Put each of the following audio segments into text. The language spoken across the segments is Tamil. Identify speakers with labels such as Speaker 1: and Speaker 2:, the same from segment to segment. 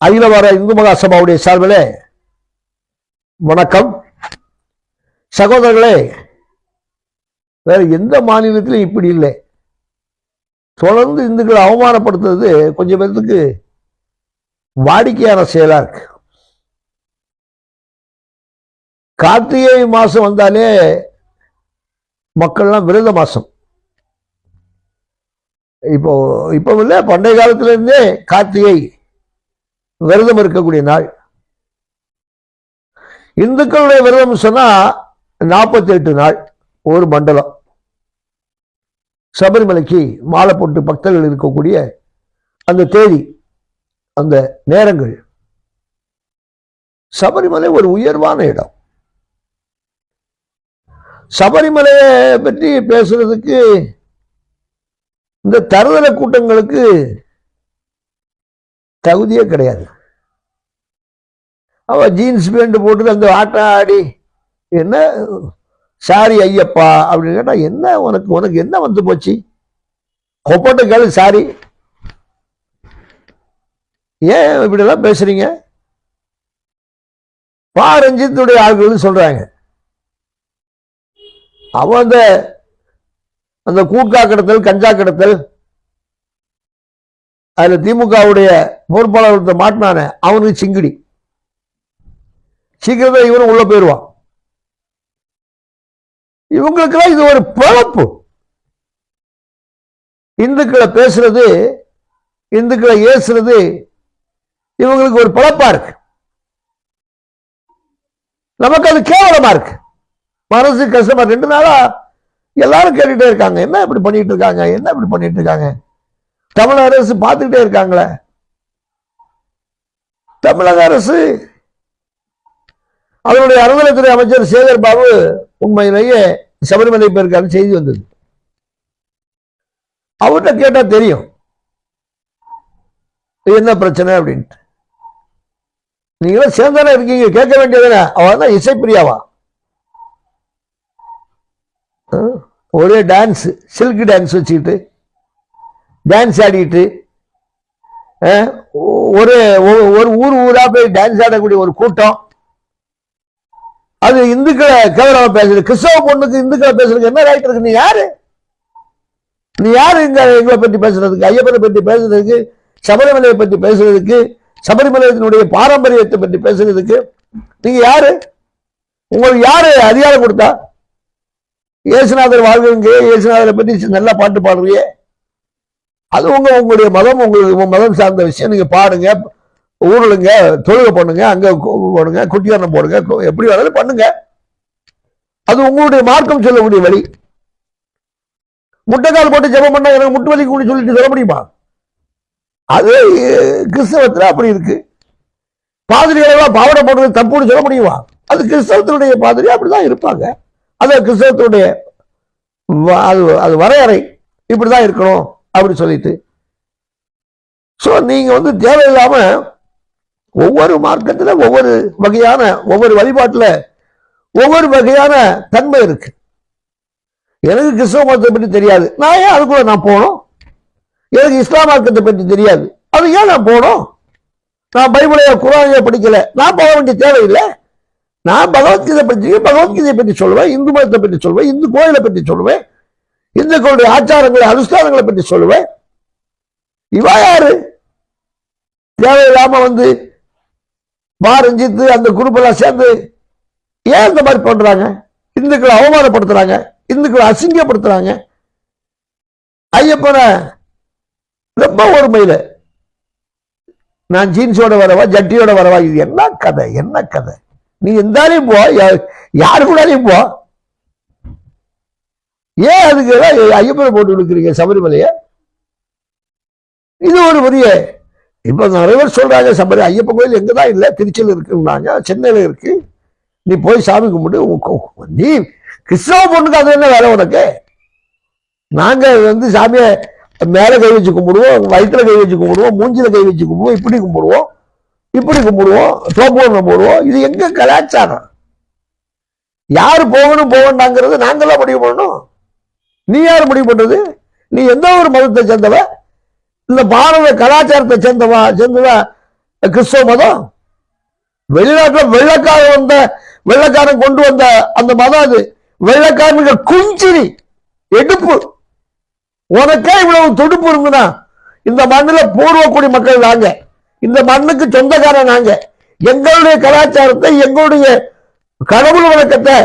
Speaker 1: அகில பாரத இந்து மகாசபாவுடைய சார்பிலே வணக்கம். சகோதரர்களே, வேற எந்த மாநிலத்திலும் இப்படி இல்லை. தொடர்ந்து இந்துக்களை அவமானப்படுத்துறது கொஞ்சம் பேருக்கு வாடிக்கையான செயலா இருக்கு. கார்த்திகை மாசம் வந்தாலே மக்கள்லாம் விரத மாசம். இப்போ இல்ல, பண்டைய காலத்துல இருந்தே கார்த்திகை விரதம் இருக்கக்கூடிய நாள். இந்துக்களுடைய விரதம் சொன்னா 48 நாள், ஒரு மண்டலம். சபரிமலைக்கு மாலை போட்டு பக்தர்கள் இருக்கக்கூடிய அந்த தேதி, அந்த நேரங்கள். சபரிமலை ஒரு உயர்வான இடம். சபரிமலையை பற்றி பேசுறதுக்கு இந்த தருதல கூட்டங்களுக்கு தகுதியே கிடையாது. அவ ஜீன்ஸ் பேண்ட் போட்டு அந்த ஆட்டம் ஆடி என்ன சாரி ஐயப்பா அப்படின்னு கேட்டா, என்ன உனக்கு என்ன வந்து போச்சு? கொப்பட்ட கேளு சாரி, ஏன் இப்படிலாம் பேசுறீங்க? பா ரஞ்சித்துடைய ஆட்கள் சொல்றாங்க, அவன் அந்த கூட்கா கடத்தல், கஞ்சா கடத்தல், அதுல திமுகவுடைய பொறுப்பாளர் மாட்டினான அவனுக்கு சிங்கிடி. சீக்கிரத்தில் இவனும் உள்ள போயிடுவான். இவங்களுக்கெல்லாம் இது ஒரு பிழப்பு. இந்துக்களை பேசுறது, இந்துக்களை ஏசுறது இவங்களுக்கு ஒரு பிழப்பா இருக்கு. நமக்கு அது கேவலமா இருக்கு, மனசு கஷ்டமா. 2 நாளா எல்லாரும் கேட்டுட்டே இருக்காங்க, என்ன இப்படி பண்ணிட்டு இருக்காங்க, என்ன இப்படி பண்ணிட்டு இருக்காங்க. தமிழக அரசு பார்த்துக்கிட்டே இருக்காங்களே. தமிழக அரசு, அதனுடைய அறநிலைத்துறை அமைச்சர் சேகர் பாபு உண்மையிலேயே சபரிமலை போயிருக்காரு செய்தி வந்தது. அவர்கிட்ட கேட்டா தெரியும் என்ன பிரச்சனை அப்படின்ட்டு. நீங்களும் சேர்ந்தானே இருக்கீங்க, கேட்க வேண்டியதுன. அவன் தான் இசைப்பிரியாவா? ஒரே டான்ஸ், சில்க் டான்ஸ் வச்சுக்கிட்டு டான்ஸ் ஆடிட்டு, ஒரு ஊர் ஊரா போய் டான்ஸ் ஆடக்கூடிய ஒரு கூட்டம். அது இந்துக்களை கேவலமா பேசுறது. கிறிஸ்தவ பொண்ணுக்கு இந்துக்களை பேசுறதுக்கு என்ன ரைட் இருக்கு? நீ யாரு எங்களை பற்றி பேசுறதுக்கு, ஐயப்பனை பற்றி பேசுறதுக்கு, சபரிமலையை பற்றி பேசுறதுக்கு, சபரிமலையினுடைய பாரம்பரியத்தை பற்றி பேசுறதுக்கு நீங்க யாரு? உங்களுக்கு யாரு அதிகாரம் கொடுத்தா? இயேசுநாதர் வாழ்வுங்க, இயேசுநாதரை பற்றி நல்லா பாட்டு பாடுறியே, அது உங்களுடைய மதம், உங்களுக்கு மதம் சார்ந்த விஷயம். நீங்க பாடுங்க, ஊருளுங்க, தொழுகை பண்ணுங்க, அங்க போடுங்க, குட்டியாரம் போடுங்க, எப்படி வேணாலும் பண்ணுங்க. அது உங்களுடைய மார்க்கம் சொல்லக்கூடிய வழி. முட்டைக்கால் போட்டு ஜெபம் பண்ணா எனக்கு முட்டு வலி கூடி சொல்லிட்டு சொல்ல முடியுமா? அது கிறிஸ்தவத்துல அப்படி இருக்கு. பாதிரிகளெல்லாம் பாவடை போடுறது தப்புன்னு சொல்ல முடியுமா? அது கிறிஸ்தவத்தினுடைய பாதிரி அப்படிதான் இருப்பாங்க. அது கிறிஸ்தவத்தினுடைய அது வரையறை, இப்படிதான் இருக்கணும் அப்படி சொல்லிட்டு. சோ நீங்க தேவையில்லாம ஒவ்வொரு மார்க்கத்துல ஒவ்வொரு வகையான, ஒவ்வொரு வழிபாட்டுல ஒவ்வொரு வகையான தன்மை இருக்கு. எனக்கு கிறிஸ்தவ மதத்தை பற்றி தெரியாது, நான் ஏன் அதுக்குள்ள நான் போனோம்? எனக்கு இஸ்லாம் மார்க்கத்தை பற்றி தெரியாது, அது ஏன் நான் போனோம்? நான் பைபிளைய குரானைய படிக்கல, நான் போக வேண்டிய தேவையில்லை. நான் பகவத்கீதை பற்றி சொல்லுவேன், இந்து மதத்தை பற்றி சொல்லுவேன், இந்து கோயிலை பற்றி சொல்லுவேன், இந்துக்களுடைய ஆச்சாரங்களை அனுஷ்டானங்களை பற்றி சொல்லுவேன். இவா யாரு? தேவையில்லாம ரஞ்சித்து அந்த குரூப் எல்லாம் சேர்ந்து ஏன் இந்த மாதிரி பண்றாங்க? இந்துக்களை அவமானப்படுத்துறாங்க, இந்துக்களை அசிங்கப்படுத்துறாங்க. ஐயப்பனை ரொம்ப ஒருமையில நான் ஜீன்ஸோட வரவா, ஜட்டியோட வரவா, இது என்ன கதை? என்ன கதை? நீ எந்தாலையும் போ, யாரு கூடாலையும் போ. ஏன் அதுக்கு ஐயப்பனை போட்டு கொடுக்குறீங்க சபரிமலைய? இது ஒரு பெரிய, இப்ப நிறைய பேர் சொல்றாங்க ஐயப்பன் கோயில் எங்கதான் இல்லை, திருச்சியில் இருக்குன்னாங்க, சென்னையில இருக்கு. நீ போய் சாமி கும்பிட்டு. நீ கிறிஸ்தவ பொண்ணுக்கு அது என்ன வேலை உனக்கு? நாங்க சாமிய மேல கை வச்சு கும்பிடுவோம், வயிற்றுல கை வச்சு கும்பிடுவோம், மூஞ்சில கை வச்சு கும்பிடுவோம், இப்படி கும்பிடுவோம், தோப்பு போடுவோம். இது எங்க கலாச்சாரம்? யாரு போகணுங்கிறது நாங்கெல்லாம் முடிவு பண்ணணும். நீ யாரு முடிவு பண்றது? நீ எந்த ஒரு மதத்தை சேர்ந்தவ? இந்த பாரத கலாச்சாரத்தை சேர்ந்தவா கிறிஸ்தவ மதம். வெளிநாட்டில் வெள்ளக்காரன் கொண்டு வந்த அந்த மதம் அது. வெள்ளக்காரனுக்கு குஞ்சிரி எடுப்பு. உனக்கே இவ்வளவு துடுப்பு இருக்குன்னா, இந்த மண்ணில் பூர்வக்குடி மக்கள் நாங்க, இந்த மண்ணுக்கு சொந்தக்காரன் நாங்க, எங்களுடைய கலாச்சாரத்தை எங்களுடைய கடவுள் வழக்கத்தை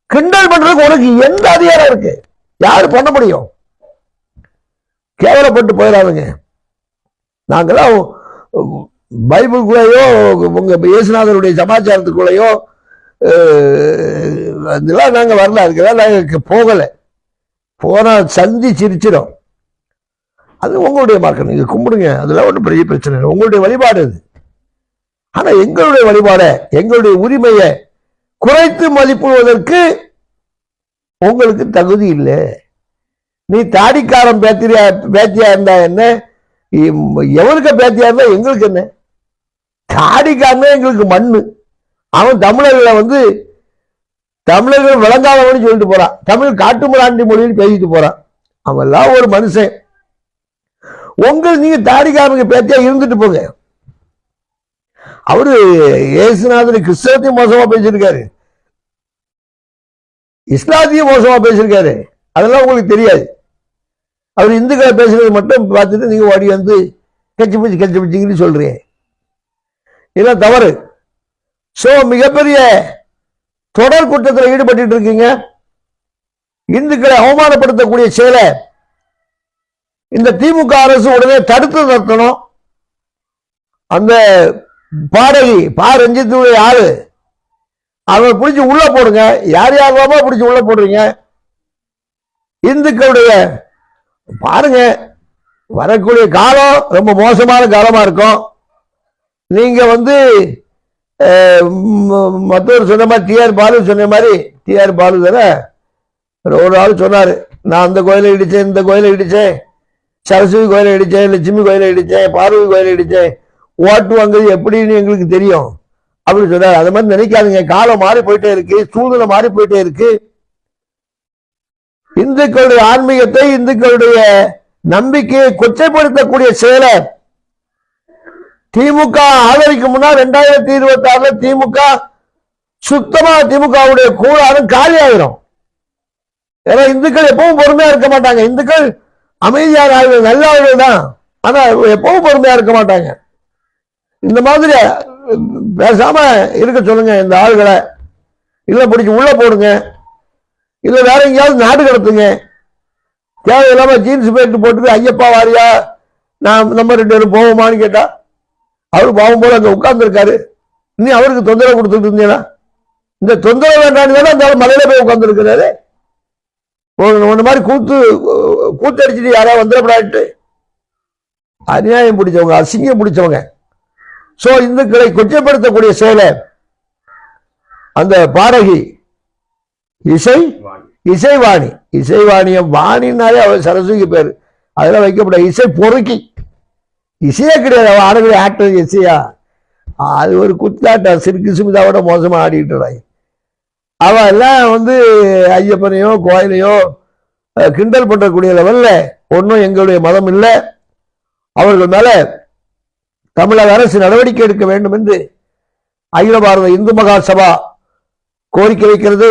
Speaker 1: கிண்டல் பண்றதுக்கு உனக்கு எந்த அதிகாரம் இருக்கு? யாரு பண்ண முடியும்? கேவலப்பட்டு போயிடாதுங்க. நாங்களாம் பைபிளுக்குள்ளேயோ உங்க இயேசுநாதருடைய சமாச்சாரத்துக்குள்ளேயோ அதெல்லாம் நாங்க வரல, அதுக்கெல்லாம் நாங்க போகல. போனா சந்தி சிரிச்சிடும். அது உங்களுடைய மார்க்கம், நீங்க கும்பிடுங்க, அதெல்லாம் ஒன்றும் பெரிய பிரச்சனை இல்லை, உங்களுடைய வழிபாடு அது. ஆனா எங்களுடைய வழிபாட, எங்களுடைய உரிமையை குறைத்து மதிப்பிடுவதற்கு உங்களுக்கு தகுதி இல்லை. நீ தாடிக்காரன் பேத்தியா இருந்தா என்ன, எவனுக்கு பேத்தியா இருந்தா எங்களுக்கு என்ன? தாடிக்காரன் எங்களுக்கு மண்ணு. அவன் தமிழர்கள் விளங்காதவன்னு சொல்லிட்டு போறான், தமிழ் காட்டுமிராண்டி மொழியில் பேசிட்டு போறான். அவன் எல்லாம் ஒரு மனுஷன். நீங்க தாடிக்காரனுக்கு பேத்தியா இருந்துட்டு போங்க. அவரு இயேசுநாதன் கிறிஸ்தவத்தையும் மோசமா பேசியிருக்காரு, இஸ்லாத்தையும் மோசமா பேசியிருக்காரு. அதெல்லாம் உங்களுக்கு தெரியாது. அவர் இந்துக்களை பேசுறது மட்டும் பார்த்துட்டு நீங்க ஓடி வந்து கட்சி பிடிச்சிங்கன்னு சொல்றீங்க. இதெல்லாம் தவறு. சோ மிகப்பெரிய தொடர் குற்றத்தில் ஈடுபட்டு இருக்கீங்க. இந்துக்களை அவமானப்படுத்தக்கூடிய செயலை இந்த திமுக அரசு உடனே தடுத்து நிறுத்தணும். அந்த பாடகி ரஞ்சித்துடைய ஆளு, அவரை பிடிச்சி உள்ள போடுங்க. யார் யாரெல்லாமோ பிடிச்சி உள்ள போடுறீங்க. இந்துக்களுடைய பாருங்க, வரக்கூடிய காலம் ரொம்ப மோசமான காலமா இருக்கும். நீங்க மற்றவர் சொன்ன மாதிரி டிஆர் பாலு சொன்ன மாதிரி, டிஆர் பாலு தானே ஒரு ஆள் சொன்னாரு, நான் அந்த கோயிலை இடிச்சேன், இந்த கோயிலை இடிச்சேன், சரஸ்வதி கோயிலை இடிச்சேன், லட்சுமி கோயிலை இடிச்சேன், பார்வதி கோயிலை இடிச்சேன், ஓட்டு வாங்குறது எப்படின்னு எங்களுக்கு தெரியும் அப்படின்னு சொன்னாரு. அது மாதிரி நினைக்காதுங்க. காலம் மாறி போயிட்டே இருக்கு, சூழ்நிலை மாறி போயிட்டே இருக்கு. இந்துக்களுடைய ஆன்மீகத்தை, இந்துக்களுடைய நம்பிக்கையை கொச்சைப்படுத்தக்கூடிய செயலை திமுக ஆதரிக்கும் முன்னால் 2026 திமுக சுத்தமா திமுகவுடைய கூடாரம் காலி ஆயிரும். ஏன்னா இந்துக்கள் எப்பவும் பொறுமையா இருக்க மாட்டாங்க. இந்துக்கள் அமைதியான ஆளுகள், நல்ல ஆளுகள் தான், ஆனா எப்பவும் பொறுமையா இருக்க மாட்டாங்க. இந்த மாதிரி பேசாம இருக்க சொல்லுங்க இந்த ஆளுகளை. இல்ல பிடிச்சி உள்ள போடுங்க, இல்ல வேற எங்கேயாவது நாடு கடத்துங்க. தேவையில்லாம ஜீன்ஸ் பேண்ட் போட்டு ஐயப்பா வாரியா நம்ம 2 பேரும் போவோமான்னு கேட்டா, அவரு பாவம் போல அங்க உட்கார்ந்து இருக்காரு. நீ அவருக்கு தொந்தரவு கொடுத்துட்டு இருந்தீங்கன்னா, இந்த தொந்தரவு வேண்டாம் அந்த மலையில போய் உட்கார்ந்து இருக்கிறாரு. ஒன்று மாதிரி கூத்தடிச்சுட்டு யாராவது வந்துடப்படாட்டு அநியாயம் பிடிச்சவங்க, அசிங்கம் பிடிச்சவங்க. சோ இந்துக்களை கொச்சைப்படுத்தக்கூடிய செயலை அந்த பாடகி இசைவாணிய வாணினாலே அவள் சரஸ்வதிக்கு பேரு, அதெல்லாம் வைக்கப்பட இசை பொறுக்கி, இசையே கிடையாது. அவன் ஆடக்கூடிய ஆக்டர் இசையா, அது ஒரு குத்தாட்டம். சிறுக்கு சுமிதாவோட மோசமா ஆடிட்டு இருக்காங்க. அவன் எல்லாம் ஐயப்பனையோ கோயிலையோ கிண்டல் பண்ணக்கூடிய லெவல்ல ஒன்றும் எங்களுடைய மதம் இல்லை. அவர்கள் மேல தமிழக அரசு நடவடிக்கை எடுக்க வேண்டும் என்று அகில பாரத இந்து மகா சபா கோரிக்கை வைக்கிறது.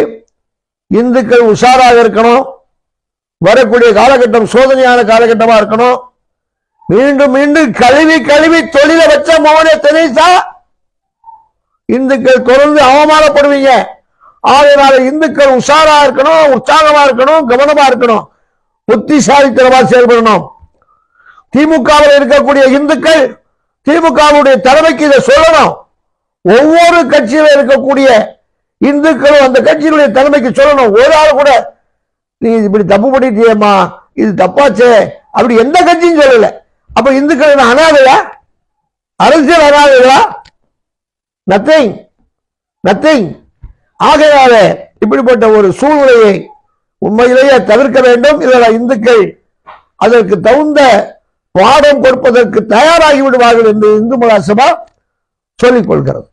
Speaker 1: இந்துக்கள் உஷாராக இருக்கணும். வரக்கூடிய காலகட்டம் சோதனையான காலகட்டமா இருக்கணும். மீண்டும் மீண்டும் கழுவி தொழில வச்ச மோனே தெரேசா, இந்துக்கள் தொடர்ந்து அவமானப்படுவீங்க. ஆகையினால இந்துக்கள் உஷாரா இருக்கணும், உற்சாகமா இருக்கணும், கவனமா இருக்கணும், புத்திசாலித்தனமா செயல்படணும். திமுகவில் இருக்கக்கூடிய இந்துக்கள் திமுகவுடைய தலைமைக்கு இதை சொல்லணும். ஒவ்வொரு கட்சியில இருக்கக்கூடிய இந்துக்களும் அந்த கட்சியினுடைய தலைமைக்கு சொல்லணும். ஒரு ஆள் கூட நீ இப்படி தப்பு பண்ணிட்டியம்மா, இது தப்பாச்சே அப்படி எந்த கட்சியும் சொல்லல. அப்ப இந்துக்கள் அனாதையா, அரசியல் அனாதையா? நத்திங். ஆகையால இப்படிப்பட்ட ஒரு சூழ்நிலையை உண்மையிலேயே தவிர்க்க வேண்டும். இதில் இந்துக்கள் அதற்கு தகுந்த பாடம் கொடுப்பதற்கு தயாராகி விடுவார்கள் என்று இந்து மகா சபா சொல்லிக் கொள்கிறது.